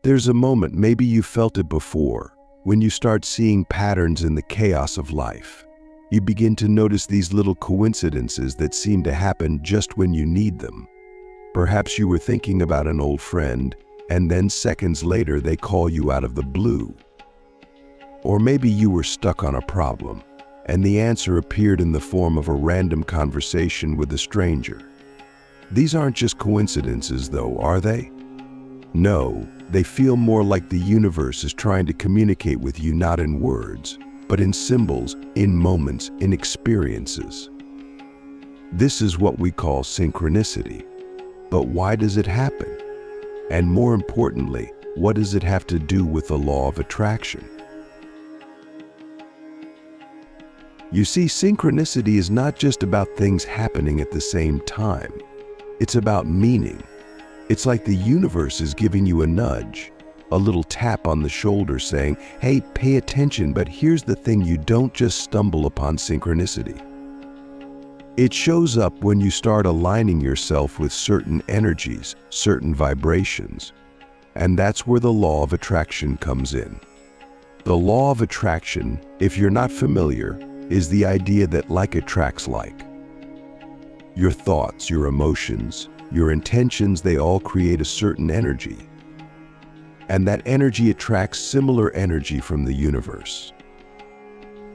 There's a moment, maybe you felt it before, when you start seeing patterns in the chaos of life. You begin to notice these little coincidences that seem to happen just when you need them. Perhaps you were thinking about an old friend, and then seconds later they call you out of the blue. Or maybe you were stuck on a problem, and the answer appeared in the form of a random conversation with a stranger. These aren't just coincidences, though, are they? No, they feel more like the universe is trying to communicate with you not in words, but in symbols, in moments, in experiences. This is what we call synchronicity. But why does it happen? And more importantly, what does it have to do with the law of attraction? You see, synchronicity is not just about things happening at the same time. It's about meaning. It's like the universe is giving you a nudge, a little tap on the shoulder saying, hey, pay attention, but here's the thing, you don't just stumble upon synchronicity. It shows up when you start aligning yourself with certain energies, certain vibrations. And that's where the law of attraction comes in. The law of attraction, if you're not familiar, is the idea that like attracts like. Your thoughts, your emotions, your intentions, they all create a certain energy. And that energy attracts similar energy from the universe.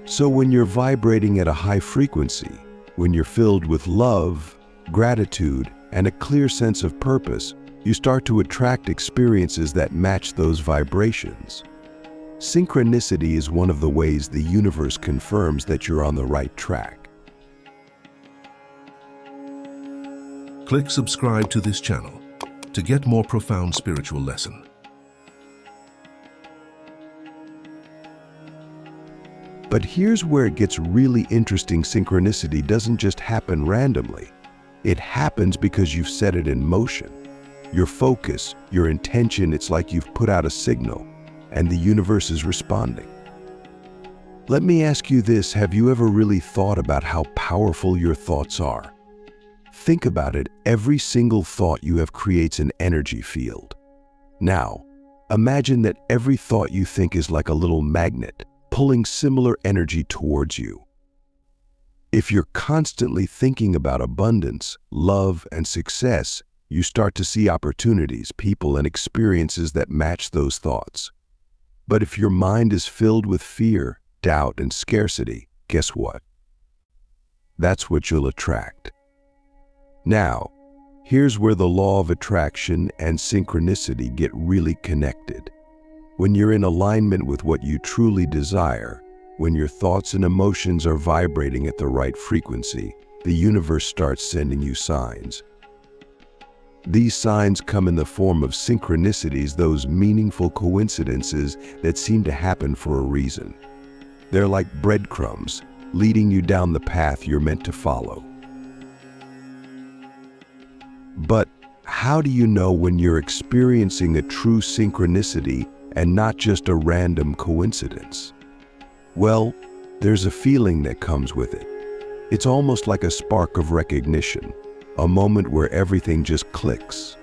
So when you're vibrating at a high frequency, when you're filled with love, gratitude, and a clear sense of purpose, you start to attract experiences that match those vibrations. Synchronicity is one of the ways the universe confirms that you're on the right track. Click subscribe to this channel to get more profound spiritual lesson. But here's where it gets really interesting. Synchronicity doesn't just happen randomly. It happens because you've set it in motion. Your focus, your intention, it's like you've put out a signal, and the universe is responding. Let me ask you this, have you ever really thought about how powerful your thoughts are? Think about it, every single thought you have creates an energy field. Now, imagine that every thought you think is like a little magnet, pulling similar energy towards you. If you're constantly thinking about abundance, love, and success, you start to see opportunities, people, and experiences that match those thoughts. But if your mind is filled with fear, doubt, and scarcity, guess what? That's what you'll attract. Now, here's where the law of attraction and synchronicity get really connected. When you're in alignment with what you truly desire, when your thoughts and emotions are vibrating at the right frequency, the universe starts sending you signs. These signs come in the form of synchronicities, those meaningful coincidences that seem to happen for a reason. They're like breadcrumbs, leading you down the path you're meant to follow. But how do you know when you're experiencing a true synchronicity and not just a random coincidence? Well, there's a feeling that comes with it. It's almost like a spark of recognition, a moment where everything just clicks.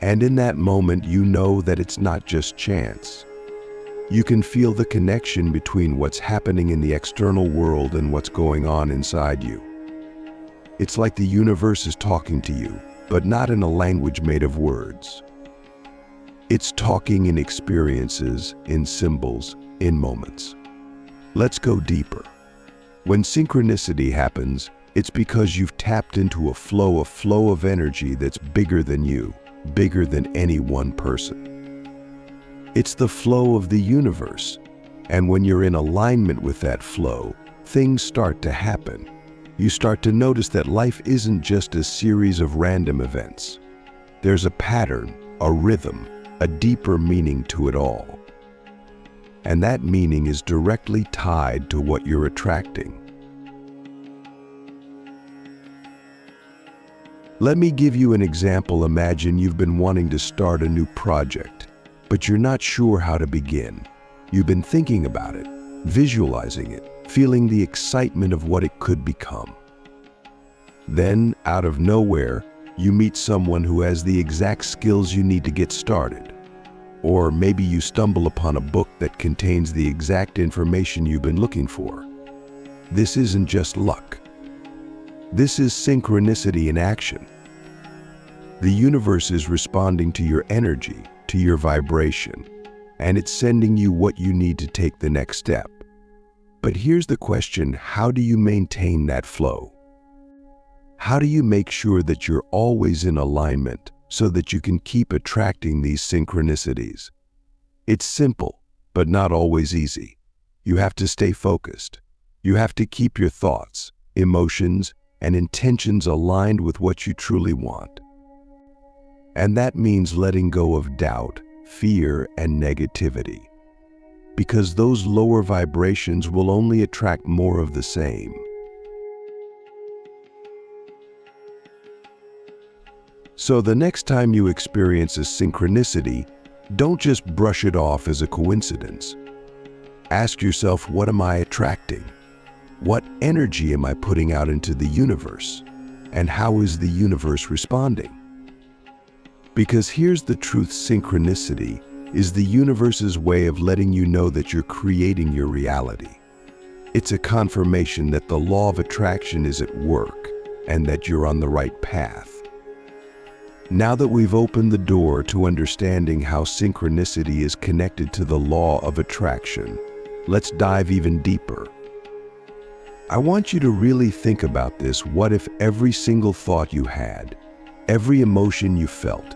And in that moment, you know that it's not just chance. You can feel the connection between what's happening in the external world and what's going on inside you. It's like the universe is talking to you, but not in a language made of words. It's talking in experiences, in symbols, in moments. Let's go deeper. When synchronicity happens, it's because you've tapped into a flow of energy that's bigger than you, bigger than any one person. It's the flow of the universe, and when you're in alignment with that flow, things start to happen. You start to notice that life isn't just a series of random events. There's a pattern, a rhythm, a deeper meaning to it all. And that meaning is directly tied to what you're attracting. Let me give you an example. Imagine you've been wanting to start a new project, but you're not sure how to begin. You've been thinking about it, visualizing it, feeling the excitement of what it could become. Then, out of nowhere, you meet someone who has the exact skills you need to get started. Or maybe you stumble upon a book that contains the exact information you've been looking for. This isn't just luck. This is synchronicity in action. The universe is responding to your energy, to your vibration, and it's sending you what you need to take the next step. But here's the question: how do you maintain that flow? How do you make sure that you're always in alignment so that you can keep attracting these synchronicities? It's simple, but not always easy. You have to stay focused. You have to keep your thoughts, emotions, and intentions aligned with what you truly want. And that means letting go of doubt, fear, and negativity, because those lower vibrations will only attract more of the same. So the next time you experience a synchronicity, don't just brush it off as a coincidence. Ask yourself, what am I attracting? What energy am I putting out into the universe? And how is the universe responding? Because here's the truth: synchronicity is the universe's way of letting you know that you're creating your reality. It's a confirmation that the law of attraction is at work and that you're on the right path. Now that we've opened the door to understanding how synchronicity is connected to the law of attraction, let's dive even deeper. I want you to really think about this. What if every single thought you had, every emotion you felt,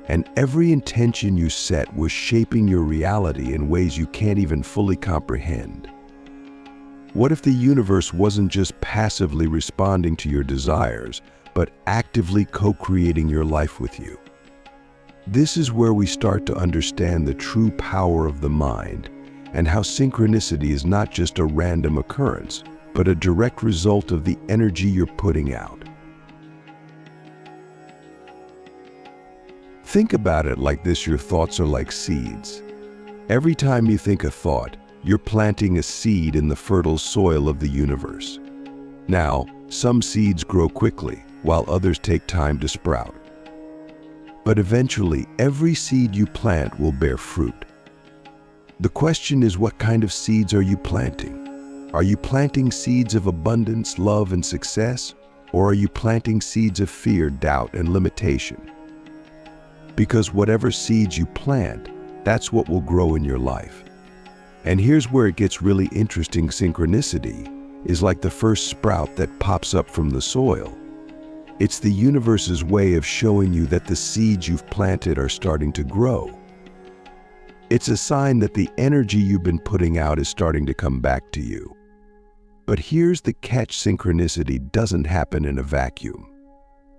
and every intention you set was shaping your reality in ways you can't even fully comprehend? What if the universe wasn't just passively responding to your desires, but actively co-creating your life with you? This is where we start to understand the true power of the mind and how synchronicity is not just a random occurrence, but a direct result of the energy you're putting out. Think about it like this: your thoughts are like seeds. Every time you think a thought, you're planting a seed in the fertile soil of the universe. Now, some seeds grow quickly, while others take time to sprout. But eventually, every seed you plant will bear fruit. The question is, what kind of seeds are you planting? Are you planting seeds of abundance, love, and success? Or are you planting seeds of fear, doubt, and limitation? Because whatever seeds you plant, that's what will grow in your life. And here's where it gets really interesting: synchronicity is like the first sprout that pops up from the soil. It's the universe's way of showing you that the seeds you've planted are starting to grow. It's a sign that the energy you've been putting out is starting to come back to you. But here's the catch: synchronicity doesn't happen in a vacuum.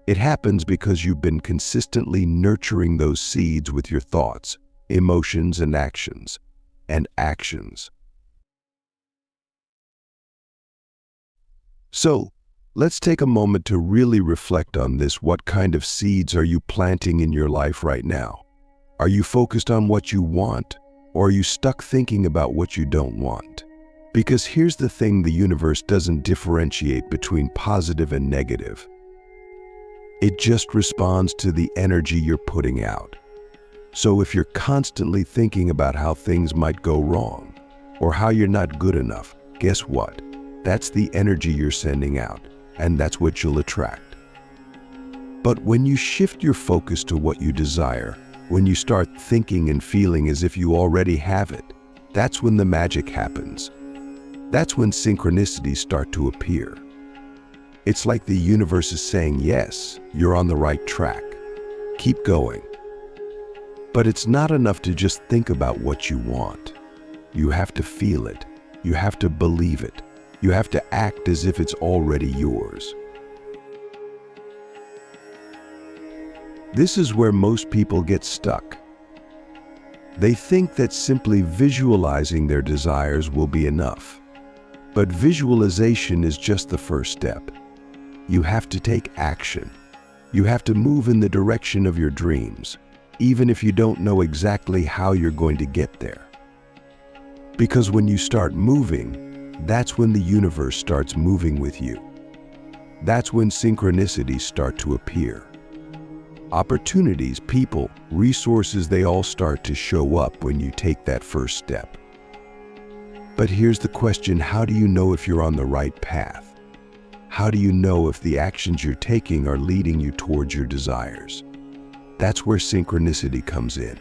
It happens because you've been consistently nurturing those seeds with your thoughts, emotions, and actions. So, let's take a moment to really reflect on this. What kind of seeds are you planting in your life right now? Are you focused on what you want, or are you stuck thinking about what you don't want? Because here's the thing: the universe doesn't differentiate between positive and negative. It just responds to the energy you're putting out. So if you're constantly thinking about how things might go wrong, or how you're not good enough, guess what? That's the energy you're sending out, and that's what you'll attract. But when you shift your focus to what you desire, when you start thinking and feeling as if you already have it, that's when the magic happens. That's when synchronicities start to appear. It's like the universe is saying, yes, you're on the right track. Keep going. But it's not enough to just think about what you want. You have to feel it. You have to believe it. You have to act as if it's already yours. This is where most people get stuck. They think that simply visualizing their desires will be enough. But visualization is just the first step. You have to take action. You have to move in the direction of your dreams, even if you don't know exactly how you're going to get there. Because when you start moving, that's when the universe starts moving with you. That's when synchronicities start to appear. Opportunities, people, resources, they all start to show up when you take that first step. But here's the question: how do you know if you're on the right path? How do you know if the actions you're taking are leading you towards your desires? That's where synchronicity comes in.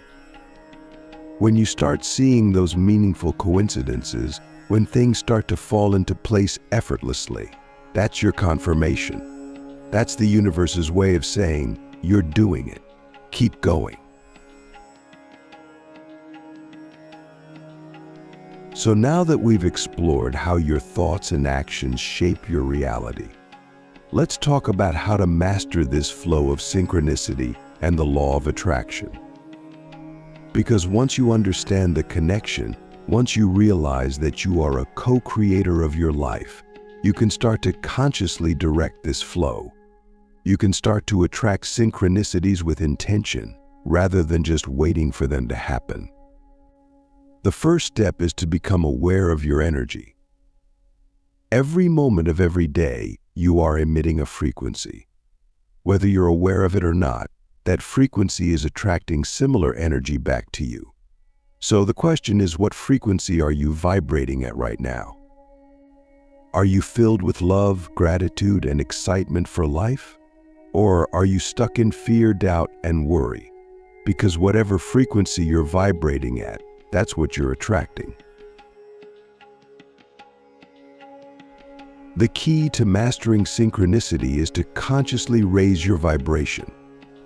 When you start seeing those meaningful coincidences, when things start to fall into place effortlessly, that's your confirmation. That's the universe's way of saying, you're doing it. Keep going. So now that we've explored how your thoughts and actions shape your reality, let's talk about how to master this flow of synchronicity and the law of attraction. Because once you understand the connection, once you realize that you are a co-creator of your life, you can start to consciously direct this flow. You can start to attract synchronicities with intention, rather than just waiting for them to happen. The first step is to become aware of your energy. Every moment of every day, you are emitting a frequency. Whether you're aware of it or not, that frequency is attracting similar energy back to you. So the question is, what frequency are you vibrating at right now? Are you filled with love, gratitude, and excitement for life? Or are you stuck in fear, doubt, and worry? Because whatever frequency you're vibrating at, that's what you're attracting. The key to mastering synchronicity is to consciously raise your vibration.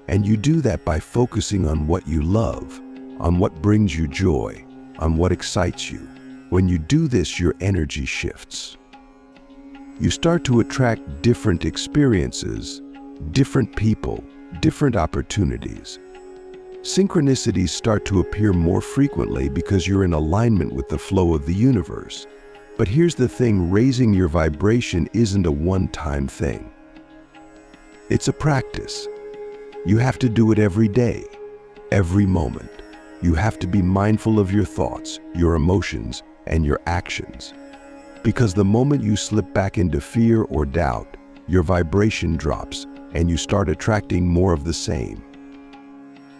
And you do that by focusing on what you love, on what brings you joy, on what excites you. When you do this, your energy shifts. You start to attract different experiences, different people, different opportunities. Synchronicities start to appear more frequently because you're in alignment with the flow of the universe. But here's the thing: raising your vibration isn't a one-time thing. It's a practice. You have to do it every day, every moment. You have to be mindful of your thoughts, your emotions, and your actions. Because the moment you slip back into fear or doubt, your vibration drops and you start attracting more of the same.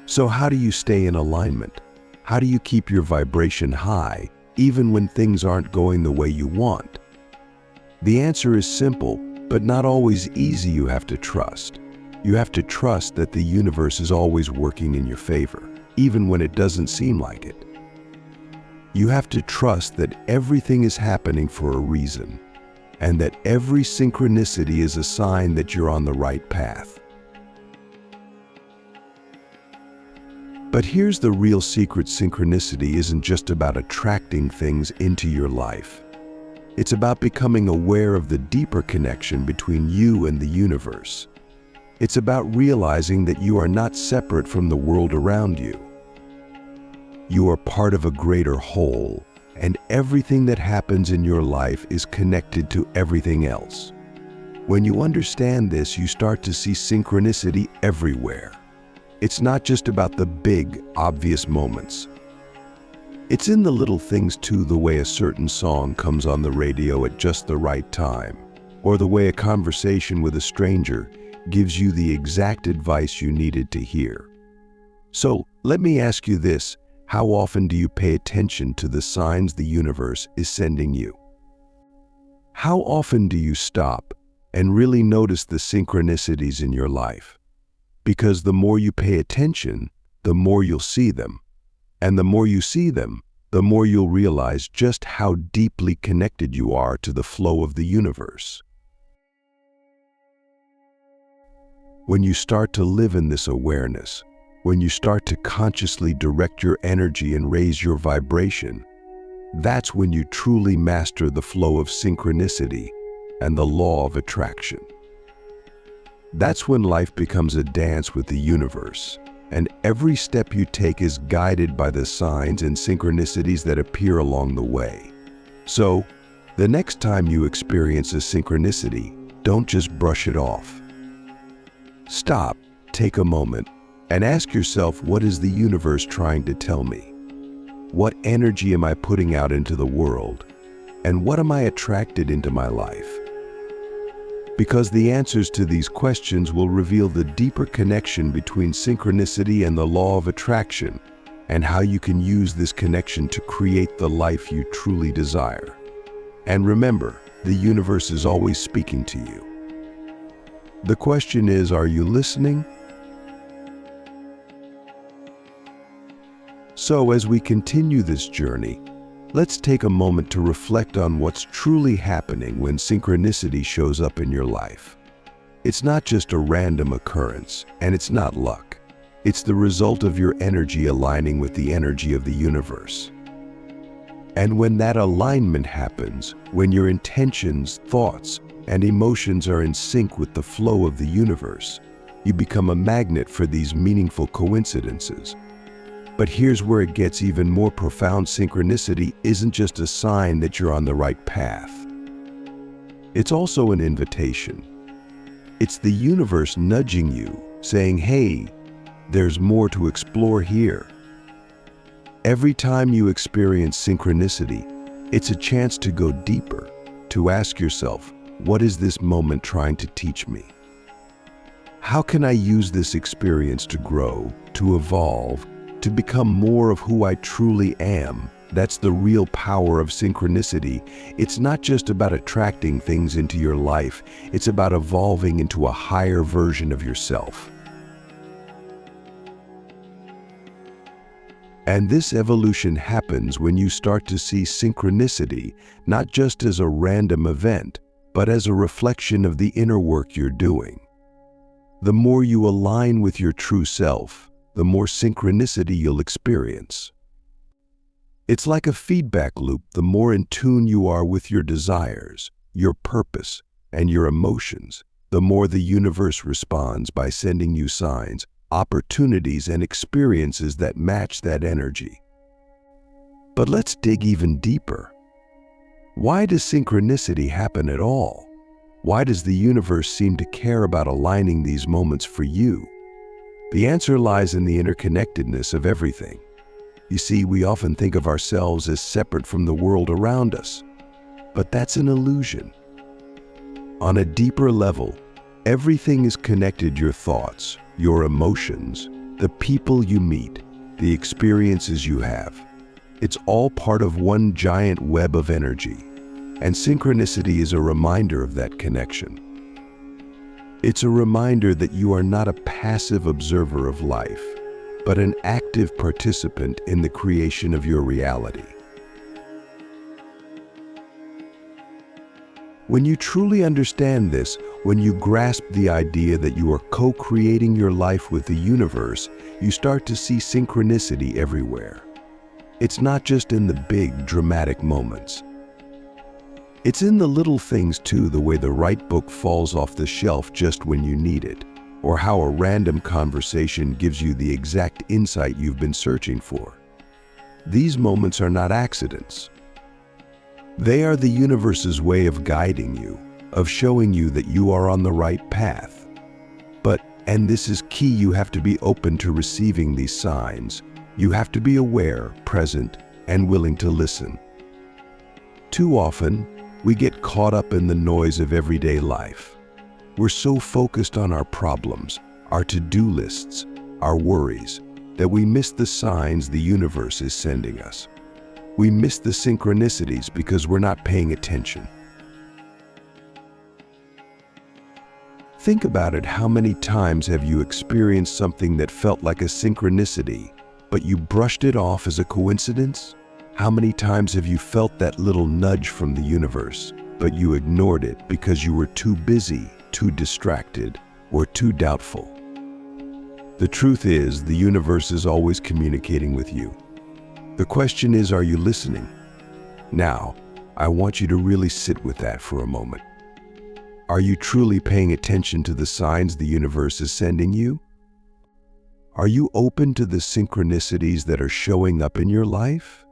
So how do you stay in alignment? How do you keep your vibration high, even when things aren't going the way you want? The answer is simple, but not always easy. You have to trust. You have to trust that the universe is always working in your favor, even when it doesn't seem like it. You have to trust that everything is happening for a reason, and that every synchronicity is a sign that you're on the right path. But here's the real secret: synchronicity isn't just about attracting things into your life. It's about becoming aware of the deeper connection between you and the universe. It's about realizing that you are not separate from the world around you. You are part of a greater whole, and everything that happens in your life is connected to everything else. When you understand this, you start to see synchronicity everywhere. It's not just about the big, obvious moments. It's in the little things too, the way a certain song comes on the radio at just the right time, or the way a conversation with a stranger gives you the exact advice you needed to hear. So let me ask you this: how often do you pay attention to the signs the universe is sending you? How often do you stop and really notice the synchronicities in your life? Because the more you pay attention, the more you'll see them. And the more you see them, the more you'll realize just how deeply connected you are to the flow of the universe. When you start to live in this awareness, when you start to consciously direct your energy and raise your vibration, that's when you truly master the flow of synchronicity and the law of attraction. That's when life becomes a dance with the universe, and every step you take is guided by the signs and synchronicities that appear along the way. So, the next time you experience a synchronicity, don't just brush it off. Stop, take a moment, and ask yourself, what is the universe trying to tell me? What energy am I putting out into the world? And what am I attracted into my life? because the answers to these questions will reveal the deeper connection between synchronicity and the law of attraction, and how you can use this connection to create the life you truly desire. And remember, the universe is always speaking to you. The question is, are you listening? So as we continue this journey, let's take a moment to reflect on what's truly happening when synchronicity shows up in your life. It's not just a random occurrence, and it's not luck. It's the result of your energy aligning with the energy of the universe. And when that alignment happens, when your intentions, thoughts, and emotions are in sync with the flow of the universe, you become a magnet for these meaningful coincidences. But here's where it gets even more profound. Synchronicity isn't just a sign that you're on the right path. It's also an invitation. It's the universe nudging you, saying, hey, there's more to explore here. Every time you experience synchronicity, it's a chance to go deeper, to ask yourself, what is this moment trying to teach me? How can I use this experience to grow, to evolve, to become more of who I truly am? That's the real power of synchronicity. It's not just about attracting things into your life, it's about evolving into a higher version of yourself. And this evolution happens when you start to see synchronicity not just as a random event, but as a reflection of the inner work you're doing. The more you align with your true self, the more synchronicity you'll experience. It's like a feedback loop. The more in tune you are with your desires, your purpose, and your emotions, the more the universe responds by sending you signs, opportunities, and experiences that match that energy. But let's dig even deeper. Why does synchronicity happen at all? Why does the universe seem to care about aligning these moments for you? The answer lies in the interconnectedness of everything. You see, we often think of ourselves as separate from the world around us, but that's an illusion. On a deeper level, everything is connected: your thoughts, your emotions, the people you meet, the experiences you have. It's all part of one giant web of energy, and synchronicity is a reminder of that connection. It's a reminder that you are not a passive observer of life, but an active participant in the creation of your reality. When you truly understand this, when you grasp the idea that you are co-creating your life with the universe, you start to see synchronicity everywhere. It's not just in the big, dramatic moments. It's in the little things too, the way the right book falls off the shelf just when you need it, or how a random conversation gives you the exact insight you've been searching for. These moments are not accidents. They are the universe's way of guiding you, of showing you that you are on the right path. But, and this is key, you have to be open to receiving these signs. You have to be aware, present, and willing to listen. Too often, we get caught up in the noise of everyday life. We're so focused on our problems, our to-do lists, our worries, that we miss the signs the universe is sending us. We miss the synchronicities because we're not paying attention. Think about it. How many times have you experienced something that felt like a synchronicity, but you brushed it off as a coincidence? How many times have you felt that little nudge from the universe, but you ignored it because you were too busy, too distracted, or too doubtful? The truth is, the universe is always communicating with you. The question is, are you listening? Now, I want you to really sit with that for a moment. Are you truly paying attention to the signs the universe is sending you? Are you open to the synchronicities that are showing up in your life?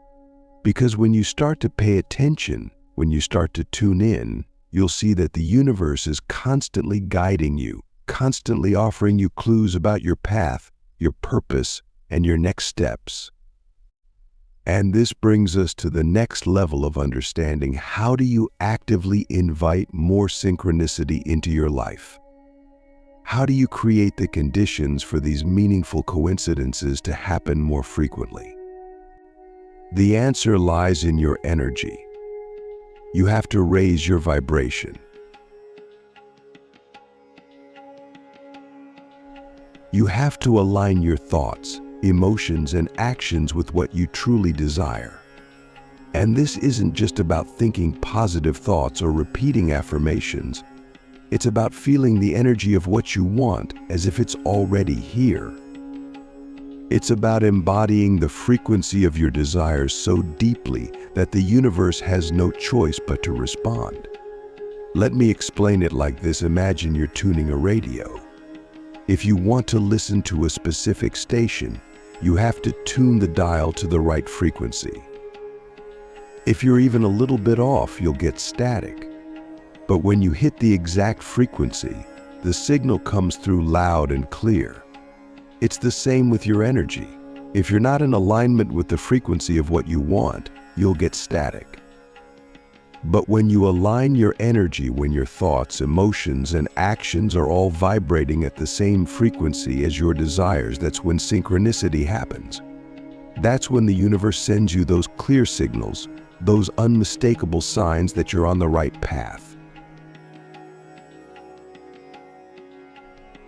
Because when you start to pay attention, when you start to tune in, you'll see that the universe is constantly guiding you, constantly offering you clues about your path, your purpose, and your next steps. And this brings us to the next level of understanding. How do you actively invite more synchronicity into your life? How do you create the conditions for these meaningful coincidences to happen more frequently? The answer lies in your energy. You have to raise your vibration. You have to align your thoughts, emotions, and actions with what you truly desire. And this isn't just about thinking positive thoughts or repeating affirmations. It's about feeling the energy of what you want as if it's already here. It's about embodying the frequency of your desires so deeply that the universe has no choice but to respond. Let me explain it like this. Imagine you're tuning a radio. If you want to listen to a specific station, you have to tune the dial to the right frequency. If you're even a little bit off, you'll get static. But when you hit the exact frequency, the signal comes through loud and clear. It's the same with your energy. If you're not in alignment with the frequency of what you want, you'll get static. But when you align your energy, when your thoughts, emotions, and actions are all vibrating at the same frequency as your desires, that's when synchronicity happens. That's when the universe sends you those clear signals, those unmistakable signs that you're on the right path.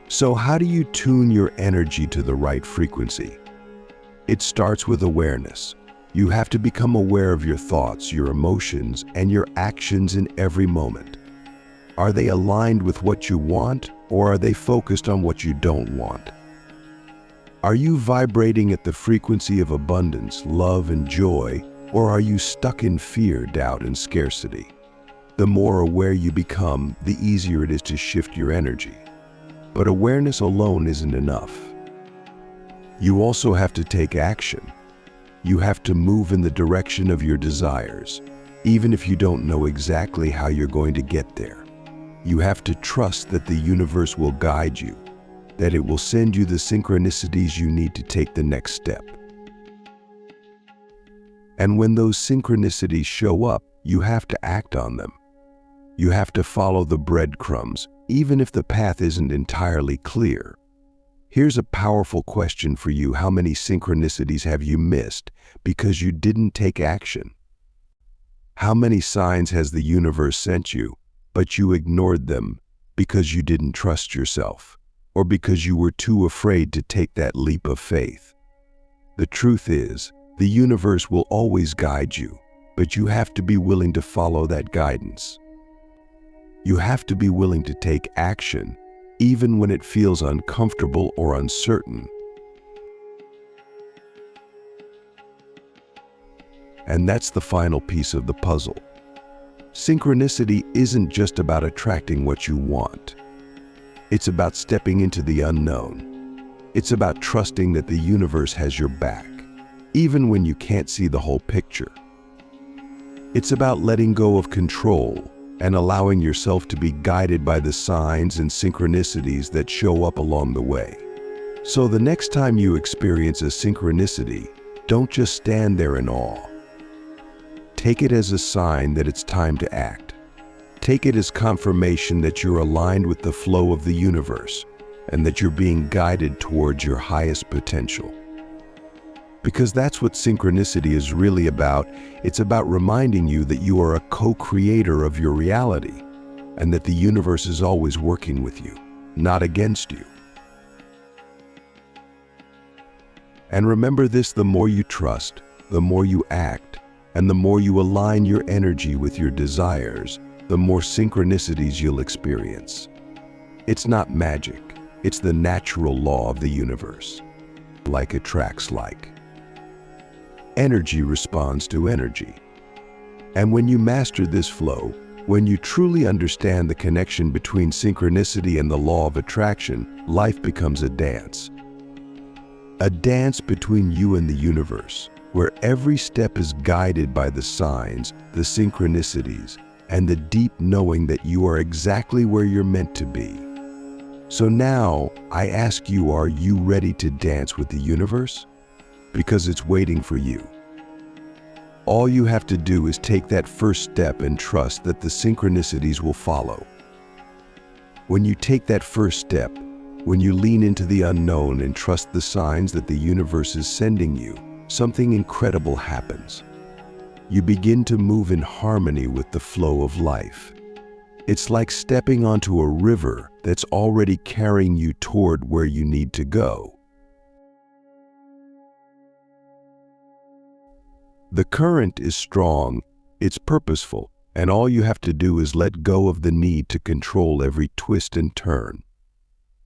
So how do you tune your energy to the right frequency? It starts with awareness. You have to become aware of your thoughts, your emotions, and your actions in every moment. Are they aligned with what you want, or are they focused on what you don't want? Are you vibrating at the frequency of abundance, love, and joy, or are you stuck in fear, doubt, and scarcity? The more aware you become, the easier it is to shift your energy. But awareness alone isn't enough. You also have to take action. You have to move in the direction of your desires, even if you don't know exactly how you're going to get there. You have to trust that the universe will guide you, that it will send you the synchronicities you need to take the next step. And when those synchronicities show up, you have to act on them. You have to follow the breadcrumbs, even if the path isn't entirely clear. Here's a powerful question for you. How many synchronicities have you missed because you didn't take action? How many signs has the universe sent you, but you ignored them because you didn't trust yourself, or because you were too afraid to take that leap of faith? The truth is, the universe will always guide you, but you have to be willing to follow that guidance. You have to be willing to take action, even when it feels uncomfortable or uncertain. And that's the final piece of the puzzle. Synchronicity isn't just about attracting what you want. It's about stepping into the unknown. It's about trusting that the universe has your back, even when you can't see the whole picture. It's about letting go of control and allowing yourself to be guided by the signs and synchronicities that show up along the way. So the next time you experience a synchronicity, don't just stand there in awe. Take it as a sign that it's time to act. Take it as confirmation that you're aligned with the flow of the universe and that you're being guided towards your highest potential. Because that's what synchronicity is really about. It's about reminding you that you are a co-creator of your reality and that the universe is always working with you, not against you. And remember this: the more you trust, the more you act, and the more you align your energy with your desires, the more synchronicities you'll experience. It's not magic, it's the natural law of the universe. Like attracts like. Energy responds to energy. And when you master this flow, when you truly understand the connection between synchronicity and the law of attraction, life becomes a dance. A dance between you and the universe, where every step is guided by the signs, the synchronicities, and the deep knowing that you are exactly where you're meant to be. So now, I ask you, are you ready to dance with the universe? Because it's waiting for you. All you have to do is take that first step and trust that the synchronicities will follow. When you take that first step, when you lean into the unknown and trust the signs that the universe is sending you, something incredible happens. You begin to move in harmony with the flow of life. It's like stepping onto a river that's already carrying you toward where you need to go. The current is strong, it's purposeful, and all you have to do is let go of the need to control every twist and turn.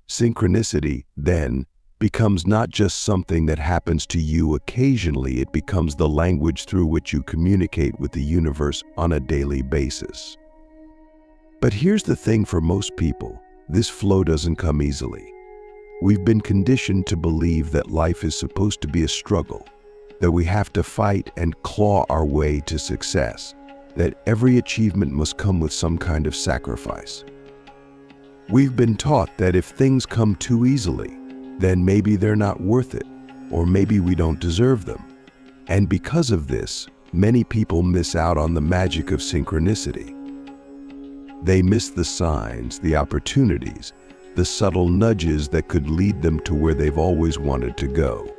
Synchronicity, then, becomes not just something that happens to you occasionally, it becomes the language through which you communicate with the universe on a daily basis. But here's the thing, for most people, this flow doesn't come easily. We've been conditioned to believe that life is supposed to be a struggle, that we have to fight and claw our way to success, that every achievement must come with some kind of sacrifice. We've been taught that if things come too easily, then maybe they're not worth it, or maybe we don't deserve them. And because of this, many people miss out on the magic of synchronicity. They miss the signs, the opportunities, the subtle nudges that could lead them to where they've always wanted to go.